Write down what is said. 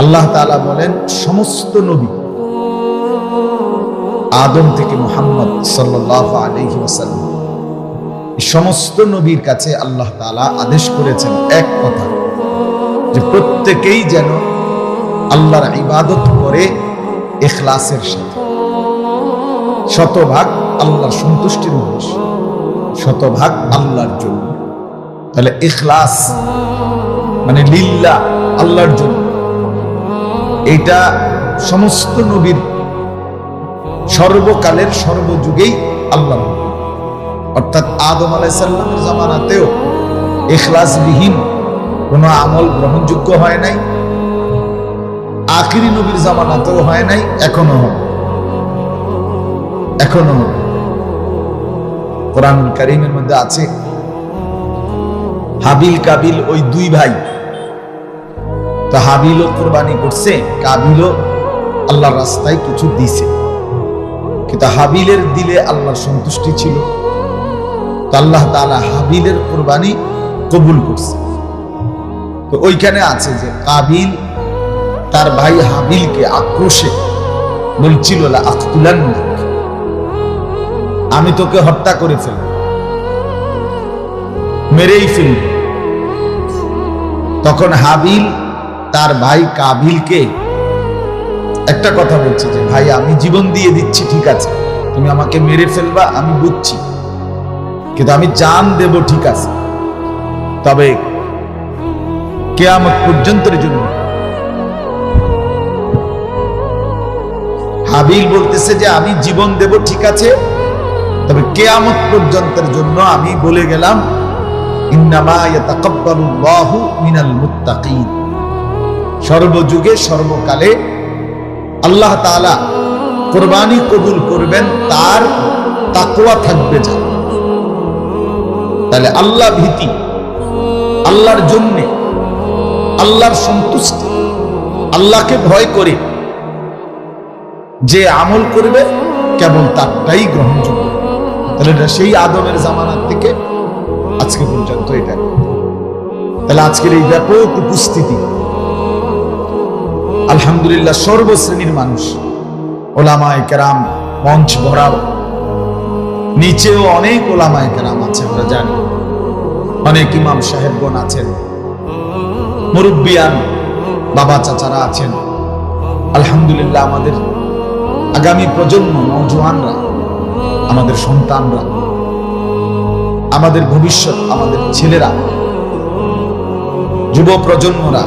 আল্লাহ তাআলা বলেন সমস্ত নবী আদম থেকে মুহাম্মদ সাল্লাল্লাহু আলাইহি ওয়াসাল্লাম সমস্ত নবীর কাছে আল্লাহ তাআলা আদেশ করেছেন এক কথা, যে প্রত্যেকেই যেন আল্লাহর ইবাদত করে ইখলাসের সাথে, শতভাগ আল্লাহর সন্তুষ্টির উদ্দেশ্যে, শতভাগ আল্লাহর জন্য। তাহলে ইখলাস মানে লিল্লাহ, আল্লাহর জন্য, এটা সমস্ত নবীর সর্বকালের সর্বযুগেই আল্লাহ, অর্থাৎ আদম আলাইহিস সালামের জামানাতেও ইখলাসবিহীন কোন আমল গ্রহণযোগ্য হয় নাই, আখিরি নবীর জামানাতেও হয় নাই, এখনো কোরআনুল কারীমের মধ্যে আছে হাবিল কাবিল ওই দুই ভাই, তো হাবিলও কুরবানি করছে, কাবিলও আল্লাহর রাস্তায় কিছু দিছে, কিন্তু হাবিলের দিলে আল্লাহর সন্তুষ্টি ছিল, তো আল্লাহ তাআলা হাবিলের কুরবানি কবুল করছে। তো ওইখানে আছে যে কাবিল তার ভাই হাবিলকে আক্রোশে বলছিল লা আকতুলান্নাক, আমি তোকে হত্যা করে ফেলব, মেরেই ফেলব। তখন হাবিল তার ভাই কাবিলকে একটা কথা বলছে যে ভাই আমি জীবন দিয়ে দিচ্ছি, ঠিক আছে তুমি আমাকে মেরে ফেলবা আমি বুঝছি, কিন্তু আমি জান দেব, ঠিক আছে, তবে কিয়ামত পর্যন্তের জন্য। হাবিল বলতেছে যে আমি জীবন দেব, ঠিক আছে, তবে কিয়ামত পর্যন্তের জন্য আমি বলে গেলাম ইন্নামা ইয়াতাকাব্বালুল্লাহু মিনাল মুত্তাকিন, সর্বযুগে সর্বকালে আল্লাহ তাআলা কুরবানি কবুল করবেন তার তাকওয়া থাকবে যা। তাহলে আল্লাহ ভীতি, আল্লাহর জন্য, আল্লাহর সন্তুষ্টি, আল্লাহকে ভয় করে যে আমল করবে কেবল তারটাই গ্রহণযোগ্য। তাহলে এটা সেই আদমের জামানার থেকে আজকে পর্যন্ত এটা। তাহলে আজকের এই ব্যাপক উপস্থিতি আলহামদুলিল্লাহ, সর্বশ্রেণীর মানুষ, ওলামায়ে কেরাম মঞ্চ ভরাও, নিচেও অনেক ওলামায়ে কেরাম আছে, আমরা জানি অনেক ইমাম সাহেবগণ আছেন, মুরব্বিয়ান বাবা চাচারা আছেন। আলহামদুলিল্লাহ, আমাদের আগামী প্রজন্ম, নওজোয়ানরা, আমাদের সন্তানরা, আমাদের ভবিষ্যৎ, আমাদের ছেলেরা, যুব প্রজন্মরা